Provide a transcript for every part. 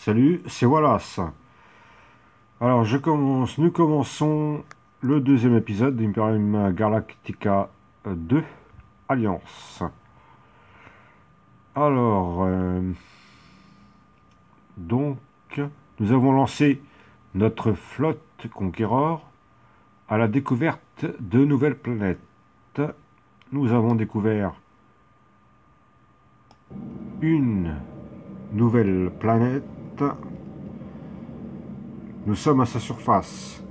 Salut, c'est Wallace. Alors, nous commençons le deuxième épisode d'Imperium Galactica 2 Alliance. Alors, donc, nous avons lancé notre flotte Conqueror à la découverte de nouvelles planètes. Nous avons découvert une nouvelle planète. Nous sommes à sa surface.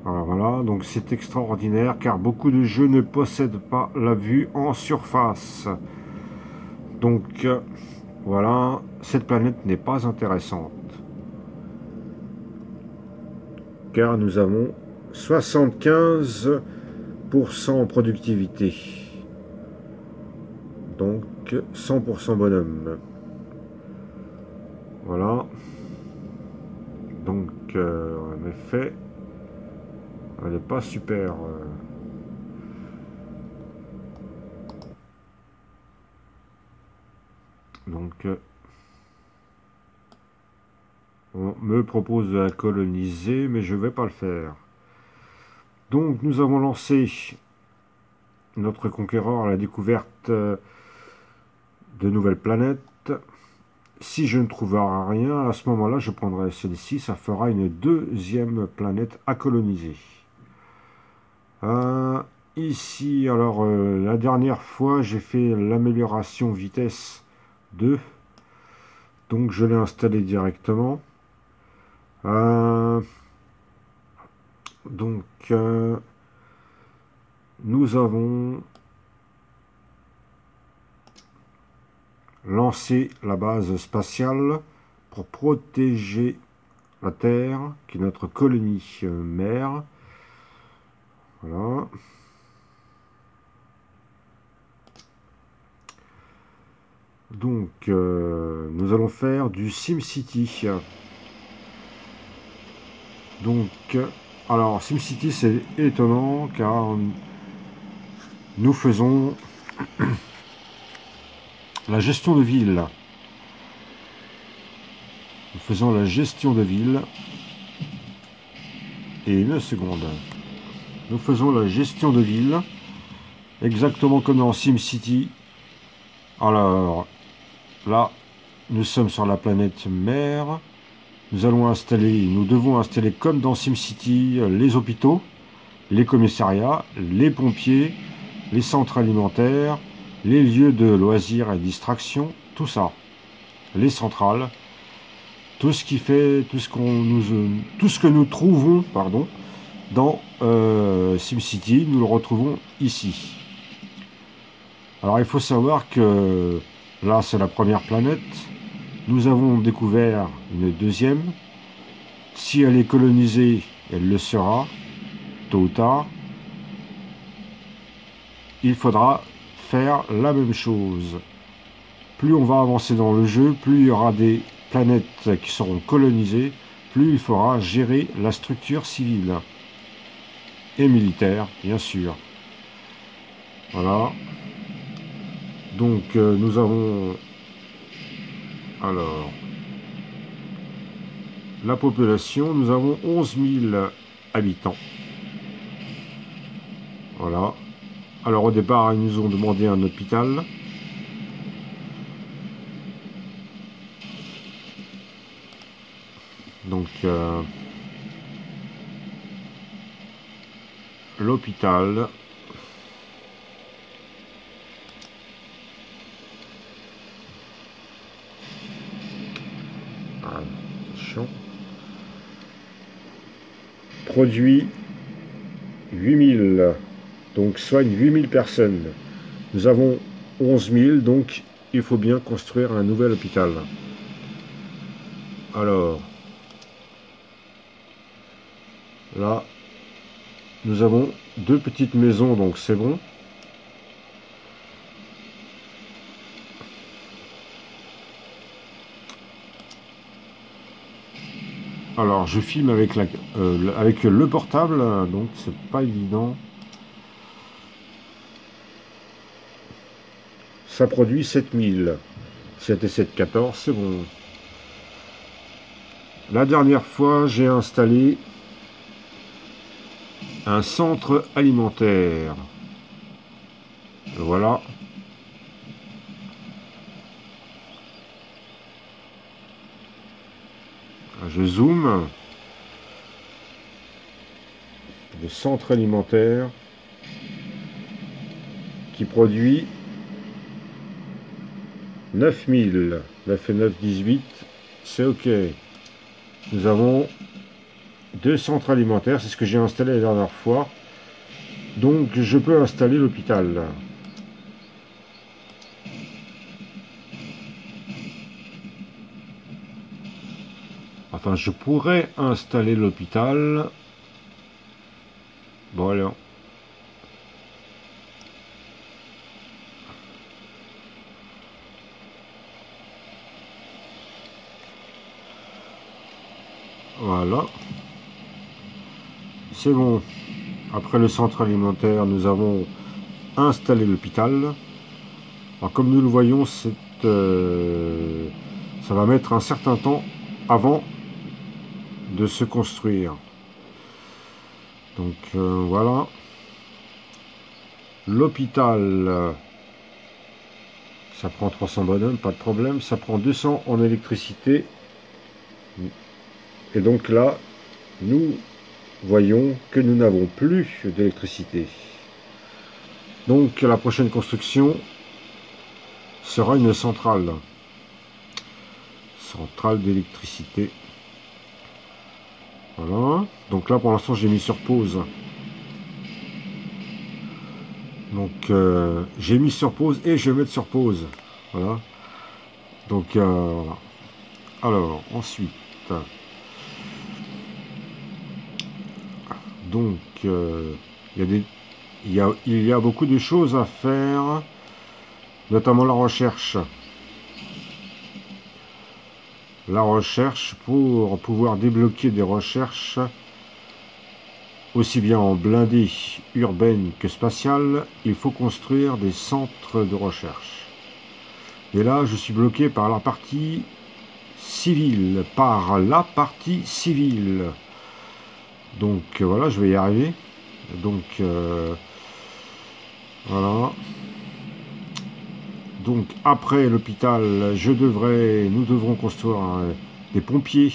Voilà, donc c'est extraordinaire car beaucoup de jeux ne possèdent pas la vue en surface. Donc voilà, cette planète n'est pas intéressante. Car nous avons 75% en productivité. Donc 100% bonhomme. Voilà. Donc en effet, elle n'est pas super. Donc on me propose de la coloniser, mais je ne vais pas le faire. Donc nous avons lancé notre conquérant à la découverte de nouvelles planètes. Si je ne trouve rien, à ce moment-là, je prendrai celle-ci. Ça fera une deuxième planète à coloniser. Ici, alors, la dernière fois, j'ai fait l'amélioration vitesse 2. Donc, je l'ai installé directement. Donc, nous avons lancé la base spatiale pour protéger la Terre, qui est notre colonie mère. Voilà. Donc, nous allons faire du SimCity. Donc, alors, SimCity, c'est étonnant car nous faisons la gestion de ville. Nous faisons la gestion de ville. Et une seconde. Nous faisons la gestion de ville. Exactement comme dans SimCity. Alors, là, nous sommes sur la planète mère. Nous devons installer comme dans SimCity les hôpitaux, les commissariats, les pompiers, les centres alimentaires, les lieux de loisirs et distraction, tout ça, les centrales, tout ce que nous trouvons, dans SimCity, nous le retrouvons ici. Alors il faut savoir que là c'est la première planète. Nous avons découvert une deuxième. Si elle est colonisée, elle le sera, tôt ou tard. Il faudra faire la même chose. Plus on va avancer dans le jeu, plus il y aura des planètes qui seront colonisées, plus il faudra gérer la structure civile. Et militaire, bien sûr. Voilà. Donc nous avons... Alors... La population, nous avons 11 000 habitants. Voilà. Alors au départ, ils nous ont demandé un hôpital. Donc l'hôpital. Attention. Produit 8000. Donc soigne 8000 personnes. Nous avons 11 000, donc il faut bien construire un nouvel hôpital. Alors, là, nous avons deux petites maisons, donc c'est bon. Alors, je filme avec le portable, donc c'est pas évident. Ça produit 7000. 7 et 7, 14, c'est bon. La dernière fois, j'ai installé un centre alimentaire. Voilà. Je zoome. Le centre alimentaire qui produit 9000. 9 et 9, 18. C'est OK. Nous avons 2 centres alimentaires. C'est ce que j'ai installé la dernière fois. Donc, je peux installer l'hôpital. Enfin, je pourrais installer l'hôpital. Bon, alors. Voilà. C'est bon. Après le centre alimentaire, nous avons installé l'hôpital. Alors, comme nous le voyons, ça va mettre un certain temps avant de se construire. Donc voilà. L'hôpital, ça prend 300 bonhommes, pas de problème. Ça prend 200 en électricité. Et donc là, nous voyons que nous n'avons plus d'électricité. Donc la prochaine construction sera une centrale. Centrale d'électricité. Voilà. Donc là, pour l'instant, j'ai mis sur pause. Donc j'ai mis sur pause et je vais mettre sur pause. Voilà. Donc voilà. Alors ensuite, donc il y a beaucoup de choses à faire, notamment la recherche. La recherche, pour pouvoir débloquer des recherches aussi bien en blindé, urbaine que spatiale, il faut construire des centres de recherche. Et là, je suis bloqué par la partie civile. Donc voilà, je vais y arriver. Donc voilà. Donc après l'hôpital, nous devrons construire des pompiers.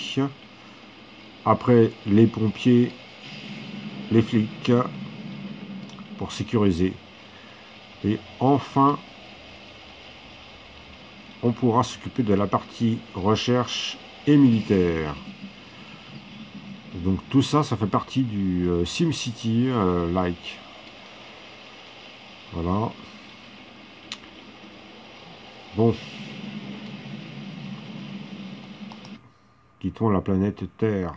Après les pompiers, les flics pour sécuriser. Et enfin, on pourra s'occuper de la partie recherche et militaire. Donc tout ça, ça fait partie du SimCity like. Voilà. Bon. Quittons la planète Terre.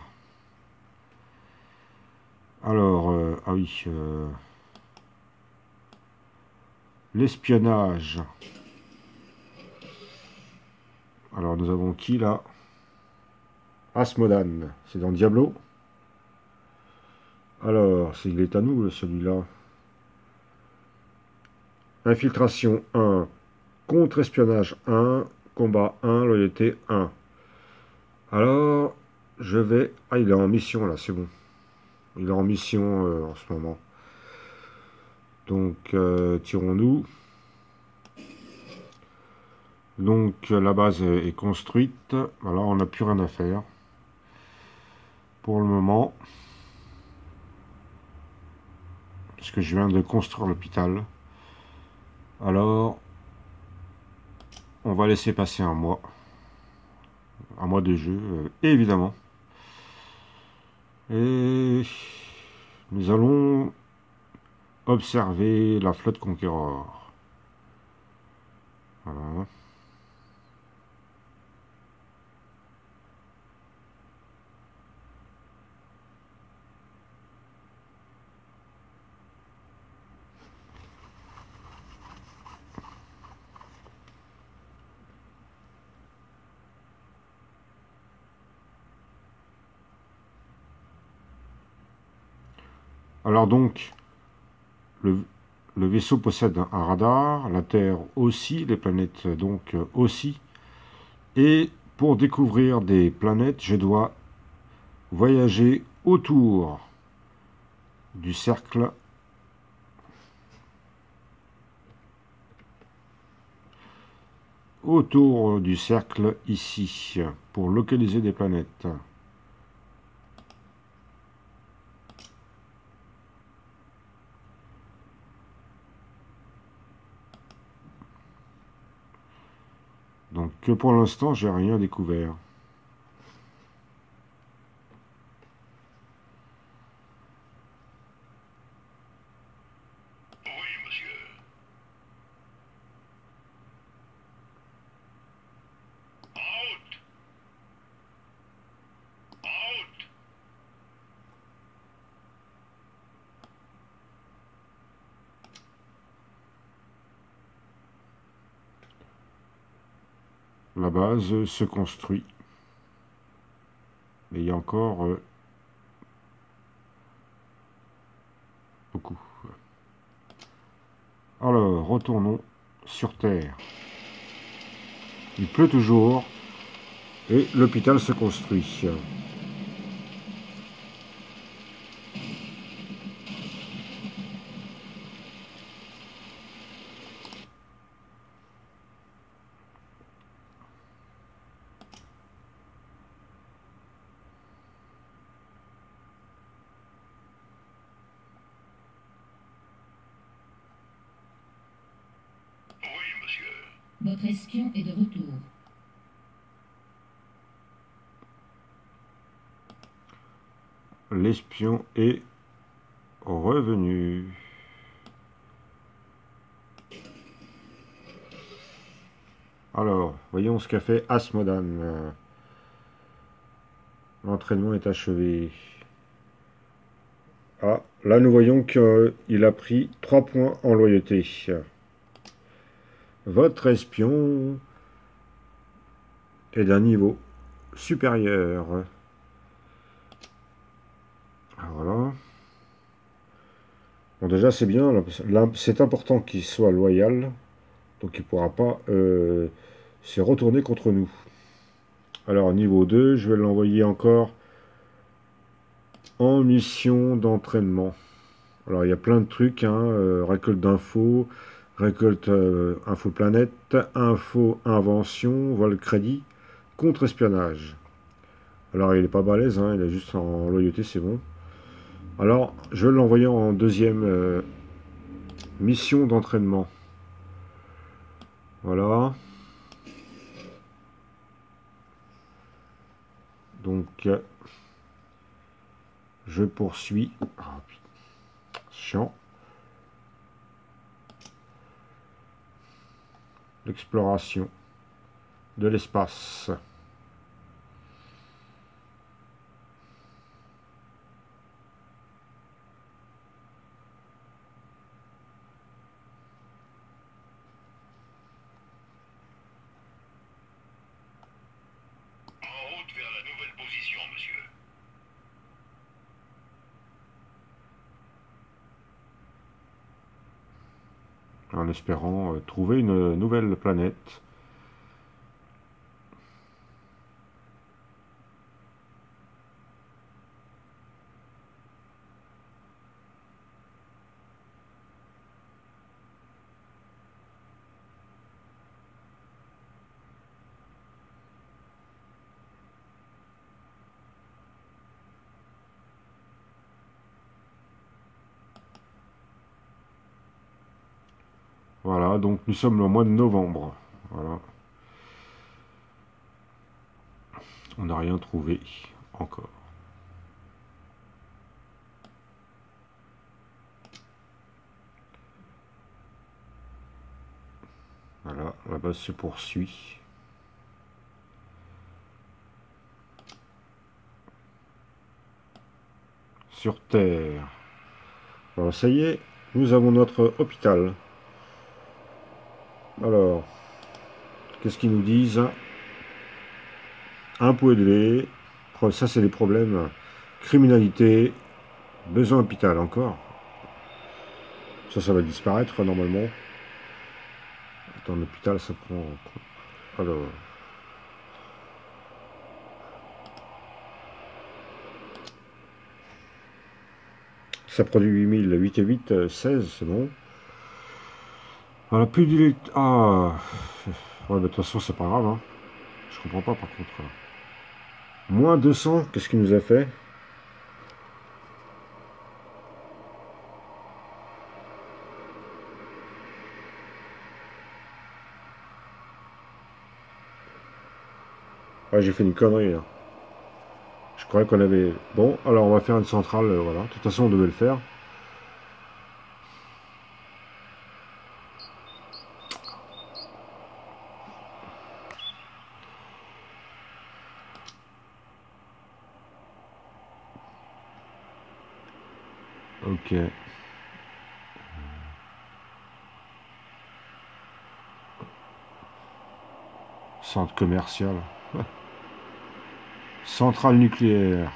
Alors, ah oui. L'espionnage. Alors nous avons qui là? Asmodan. C'est dans Diablo. Alors, il est à nous celui-là. Infiltration 1. Contre-espionnage 1. Combat 1. Loyauté 1. Alors, je vais... Ah, il est en mission là, c'est bon. Il est en mission en ce moment. Donc, tirons-nous. Donc, la base est construite. Voilà, on n'a plus rien à faire. Pour le moment. Puisque je viens de construire l'hôpital. Alors, on va laisser passer un mois. Un mois de jeu, évidemment. Et nous allons observer la flotte Conqueror. Voilà. Alors donc, le vaisseau possède un radar, la Terre aussi, les planètes donc aussi. Et pour découvrir des planètes, je dois voyager autour du cercle ici pour localiser des planètes. Donc pour l'instant, j'ai rien découvert. La base se construit. Mais il y a encore beaucoup. Alors, retournons sur Terre. Il pleut toujours et l'hôpital se construit. Votre espion est de retour. L'espion est revenu. Alors, voyons ce qu'a fait Asmodan. L'entraînement est achevé. Ah, là nous voyons qu'il a pris 3 points en loyauté. Votre espion est d'un niveau supérieur. Voilà. Bon, déjà c'est bien, c'est important qu'il soit loyal, donc il ne pourra pas se retourner contre nous. Alors niveau 2, je vais l'envoyer encore en mission d'entraînement. Alors il y a plein de trucs, hein, récolte d'infos, récolte info planète, info invention, vol crédit, contre-espionnage. Alors il est pas balèze, hein, il est juste en loyauté, c'est bon. Alors je vais l'envoyer en deuxième mission d'entraînement. Voilà. Donc je poursuis. Ah, chiant. L'exploration de l'espace. En espérant trouver une nouvelle planète. Voilà, donc nous sommes le mois de novembre. Voilà. On n'a rien trouvé encore. Voilà, la base se poursuit. Sur Terre. Alors, ça y est, nous avons notre hôpital. Alors, qu'est-ce qu'ils nous disent? Impôts élevés. Oh, ça, c'est les problèmes. Criminalité. Besoin hôpital, encore. Ça va disparaître, normalement. Attends, l'hôpital, ça prend... Alors... Ça produit 8000, 8 et 8, 16, c'est bon. Voilà, plus d'électricité. Ah, ouais, bah, de toute façon, c'est pas grave, hein. Je comprends pas, par contre. Moins 200, qu'est-ce qu'il nous a fait? Ouais, j'ai fait une connerie, là. Je croyais qu'on avait... Bon, alors on va faire une centrale, voilà. De toute façon, on devait le faire. Ok. Centre commercial. Centrale nucléaire.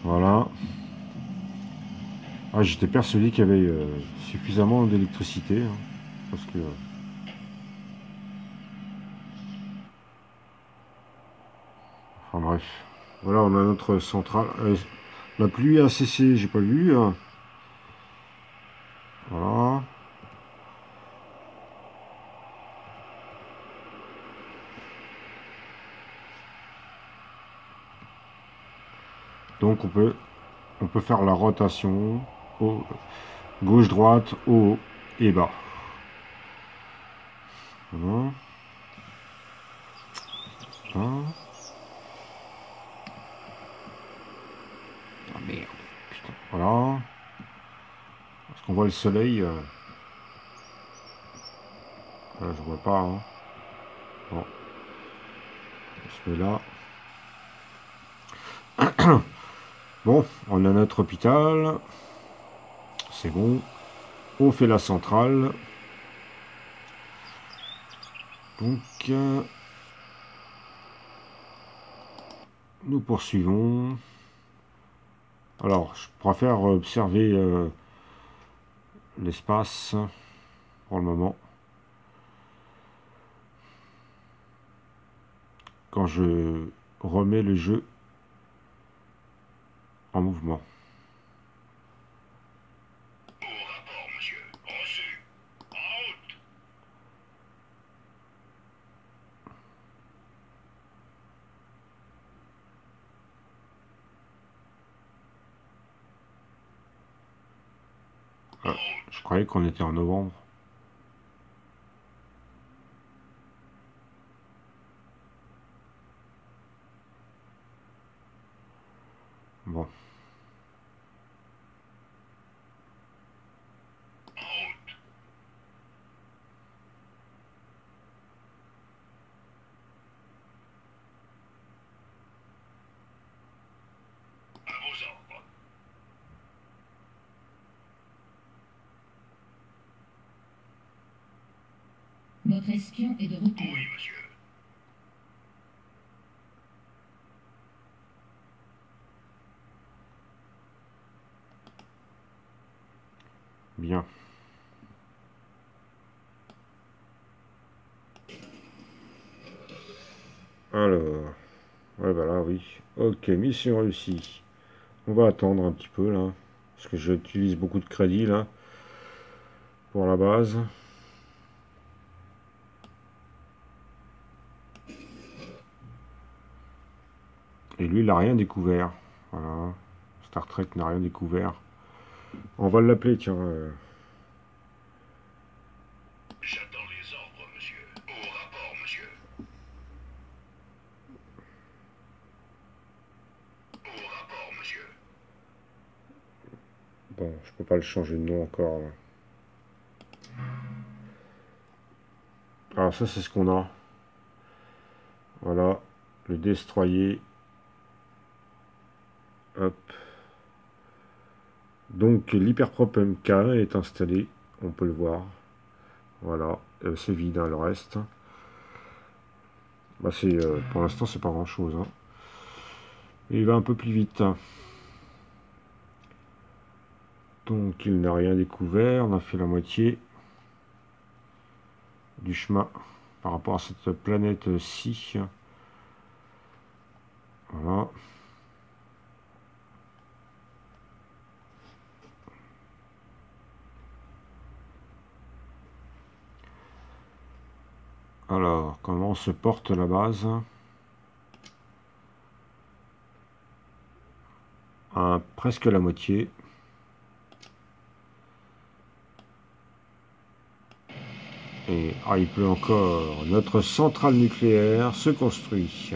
Voilà. Ah, j'étais persuadé qu'il y avait suffisamment d'électricité, hein, parce que... Enfin bref. Voilà, on a notre centrale. La pluie a cessé, j'ai pas vu, hein. Voilà. Donc on peut faire la rotation haut, gauche, droite, haut et bas. Voilà. Hein. Ah merde. Putain. Voilà. Est-ce qu'on voit le soleil? Là, je vois pas, hein. Bon, je mets là. Bon, on a notre hôpital. C'est bon. On fait la centrale. Donc, nous poursuivons. Alors, je préfère observer l'espace pour le moment. Quand je remets le jeu en mouvement. Ah, je croyais qu'on était en novembre. Bon. Votre espion est de retour. Oui, monsieur. Bien. Alors. Ouais, voilà, oui. Ok, mission réussie. On va attendre un petit peu, là. Parce que j'utilise beaucoup de crédit, là. Pour la base. Et lui, il n'a rien découvert. Voilà. Star Trek n'a rien découvert. On va l'appeler, tiens. J'attends les ordres, monsieur. Au rapport, monsieur. Au rapport, monsieur. Bon, je peux pas le changer de nom encore, là. Alors ça, c'est ce qu'on a. Voilà. Le destroyer. Hop. Donc, l'hyperprop MK est installé. On peut le voir. Voilà. C'est vide, hein, le reste. Bah, pour l'instant, c'est pas grand-chose, hein. Et il va un peu plus vite. Donc, il n'a rien découvert. On a fait la moitié du chemin par rapport à cette planète-ci. Voilà. Alors, comment se porte la base? À presque la moitié. Et il pleut encore. Notre centrale nucléaire se construit.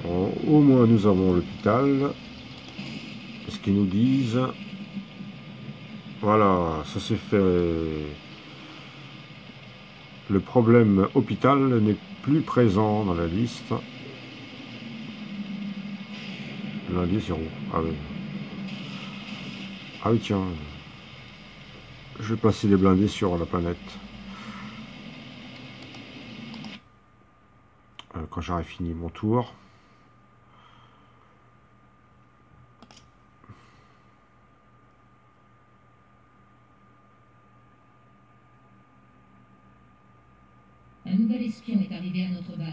Bon, au moins nous avons l'hôpital. Ce qu'ils nous disent. Voilà, ça s'est fait. Le problème hôpital n'est plus présent dans la liste. L'indice 0. Ah oui. Ah oui, tiens. Je vais placer des blindés sur la planète. Quand j'aurai fini mon tour. Un nouvel espion est arrivé à notre base.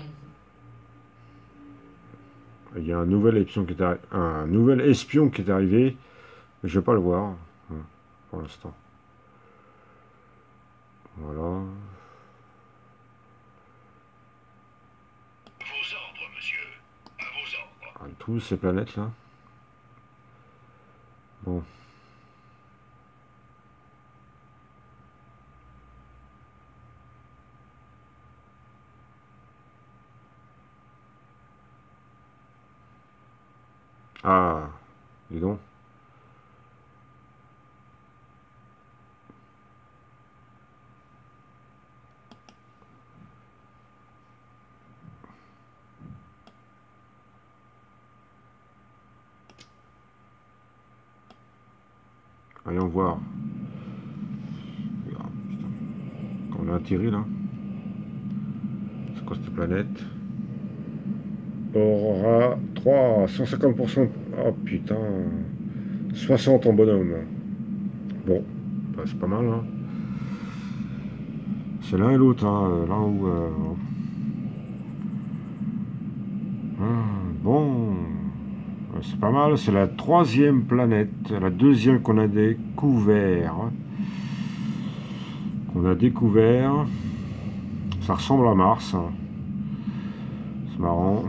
Il y a un nouvel espion qui est arrivé. Mais je ne vais pas le voir pour l'instant. Voilà. Vos ordres, monsieur. À vos ordres. Tous ces planètes là. Bon. Ah, dis donc. Allons voir. Ah, putain. Quand on a atterri là. C'est quoi cette planète? Aura 3, 150%. Oh putain. 60 en bonhomme. Bon, bah, c'est pas mal. Hein. C'est l'un et l'autre. Hein. Là où. Bon. C'est pas mal. C'est la 3e planète. La 2e qu'on a découvert. Ça ressemble à Mars. C'est marrant.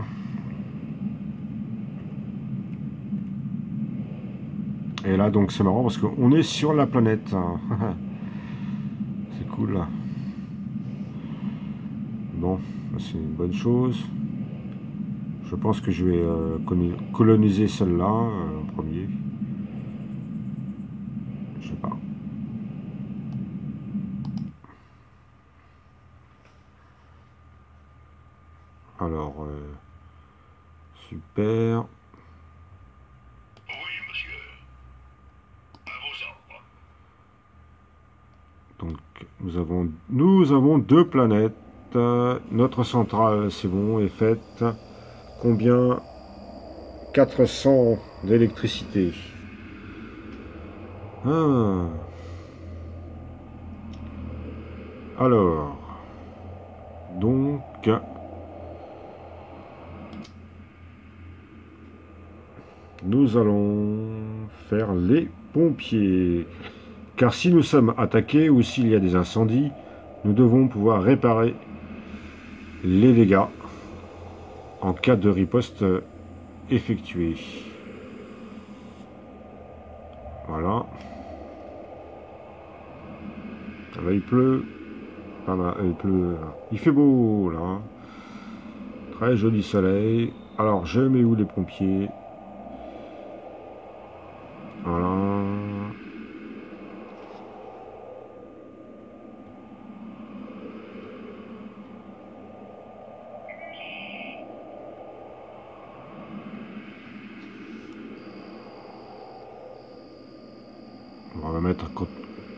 Et là, donc, c'est marrant parce qu'on est sur la planète. C'est cool. Bon, c'est une bonne chose. Je pense que je vais coloniser celle-là en premier. Je sais pas. Alors, super. Oui, monsieur. À vos ordres. Donc, nous avons 2 planètes. Notre centrale, c'est bon, est faite. Combien? 400 d'électricité. Ah. Alors, donc, nous allons faire les pompiers. Car si nous sommes attaqués ou s'il y a des incendies, nous devons pouvoir réparer les dégâts en cas de riposte effectuée. Voilà. Là, il pleut. Pas mal, il pleut. Il fait beau là. Très joli soleil. Alors, je mets où les pompiers? Voilà.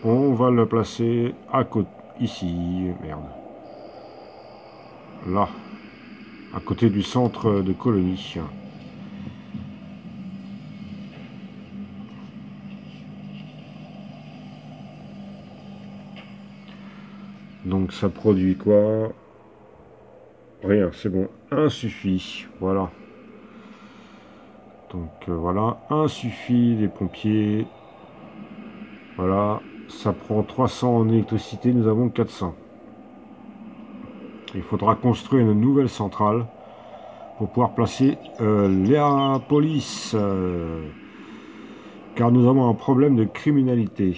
On va le placer à côté, ici, merde. Là, à côté du centre de colonie. Donc ça produit quoi? Rien, c'est bon. Un suffit, voilà. Donc voilà, un suffit, les pompiers. Voilà, ça prend 300 en électricité, nous avons 400. Il faudra construire une nouvelle centrale pour pouvoir placer la police, car nous avons un problème de criminalité.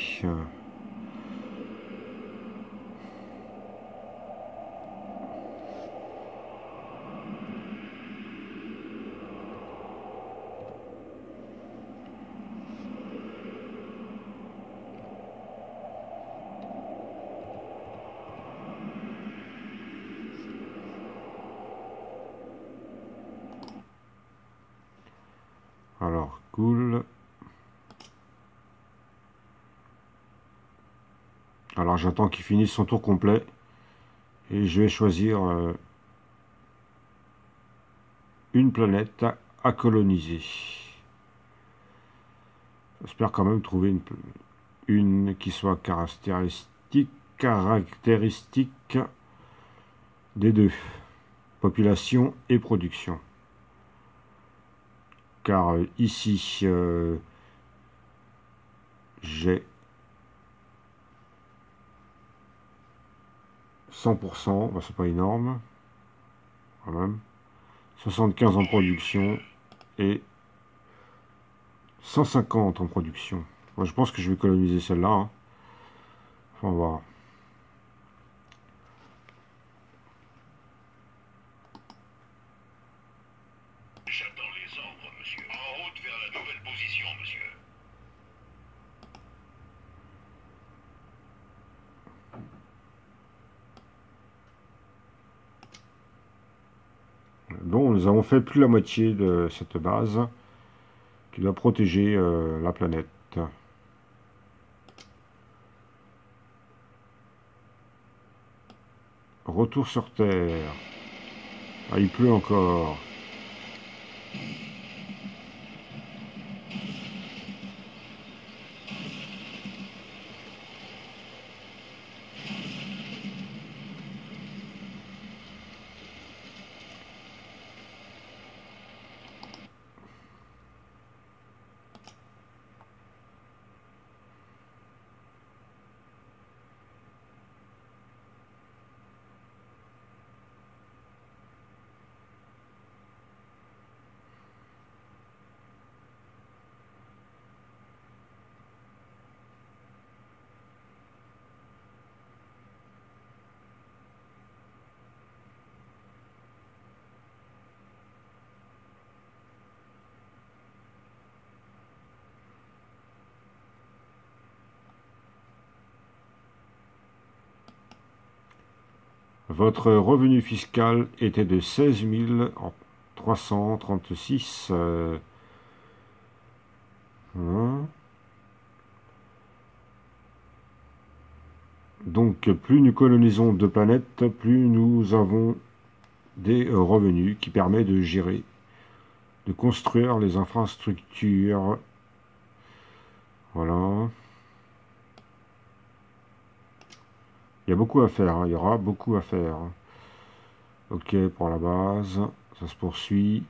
Alors, cool. Alors, j'attends qu'il finisse son tour complet. Et je vais choisir une planète à coloniser. J'espère quand même trouver une qui soit caractéristique des deux, population et production. Car ici, j'ai 100%, bah, c'est pas énorme, quand même. 75 en production et 150 en production. Moi, je pense que je vais coloniser celle-là. Hein. Enfin, on va voir. J'attends les ordres, monsieur. En route vers la nouvelle position, monsieur. Bon, nous avons fait plus la moitié de cette base qui doit protéger la planète. Retour sur Terre. Ah, il pleut encore. Votre revenu fiscal était de 16 336. Hein. Donc, plus nous colonisons de planètes, plus nous avons des revenus qui permettent de gérer, de construire les infrastructures. Voilà. Il y a beaucoup à faire, hein. Il y aura beaucoup à faire. Ok, pour la base, ça se poursuit.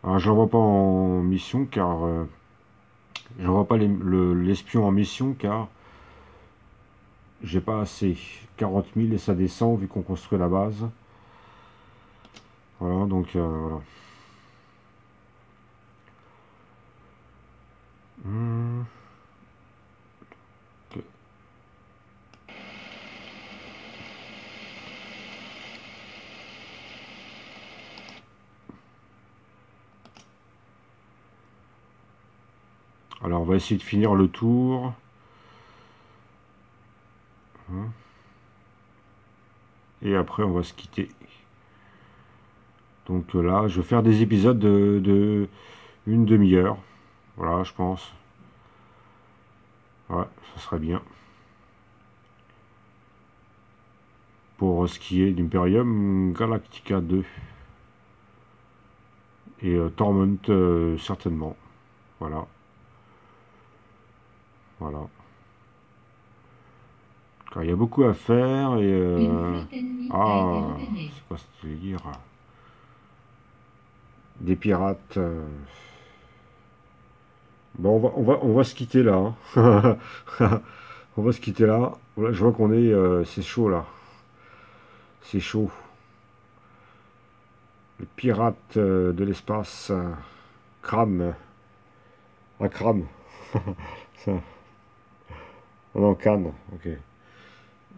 Alors, je ne l'envoie pas en mission, car... je n'envoie pas l'espion en mission, car... j'ai pas assez. 40 000 et ça descend, vu qu'on construit la base. Voilà, donc... voilà. Ok. Alors, on va essayer de finir le tour. Et après, on va se quitter. Donc là, je vais faire des épisodes de une demi-heure. Voilà, je pense. Ouais, ça serait bien. Pour ce qui est d'Imperium Galactica 2. Et Torment, certainement. Voilà. Voilà. Car il y a beaucoup à faire et... Une flotte ennemie a été repérée. c'est quoi ce délire? Des pirates... Bon, on va se quitter là. Hein. On va se quitter là. Voilà, je vois qu'on est... c'est chaud là. C'est chaud. Les pirates de l'espace crament. Ah, crame. Ça. On est en Cannes. Ok.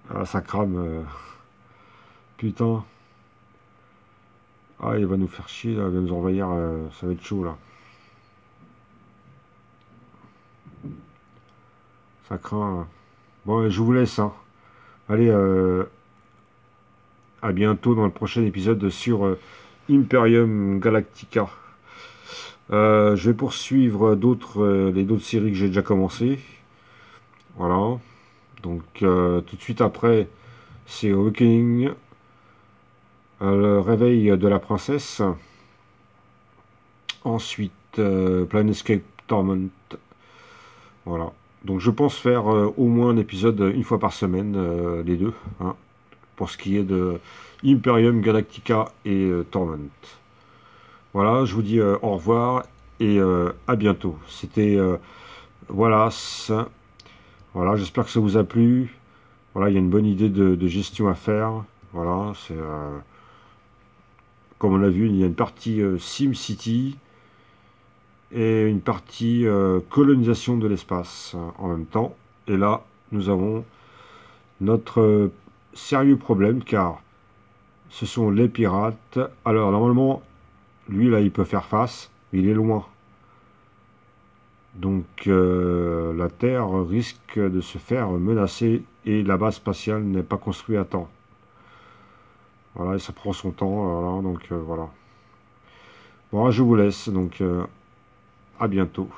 Ah, ça crame. Putain. Ah, il va nous faire chier, là. Il va nous envahir. Ça va être chaud là. Ça craint. Là. Bon, je vous laisse. Hein. Allez, à bientôt dans le prochain épisode sur Imperium Galactica. Je vais poursuivre les d'autres séries que j'ai déjà commencé. Voilà. Donc tout de suite après, c'est Awakening, le réveil de la princesse. Ensuite, Planescape Torment. Voilà. Donc je pense faire au moins un épisode une fois par semaine, les deux. Hein, pour ce qui est de Imperium Galactica et Torment. Voilà, je vous dis au revoir et à bientôt. C'était voilà, voilà, j'espère que ça vous a plu. Voilà, il y a une bonne idée de gestion à faire. Voilà, c'est comme on l'a vu, il y a une partie SimCity et une partie colonisation de l'espace en même temps. Et là, nous avons notre sérieux problème car ce sont les pirates. Alors normalement, lui là, il peut faire face, mais il est loin. Donc la Terre risque de se faire menacer et la base spatiale n'est pas construite à temps. Voilà, et ça prend son temps, voilà, donc voilà. Bon, je vous laisse, donc à bientôt.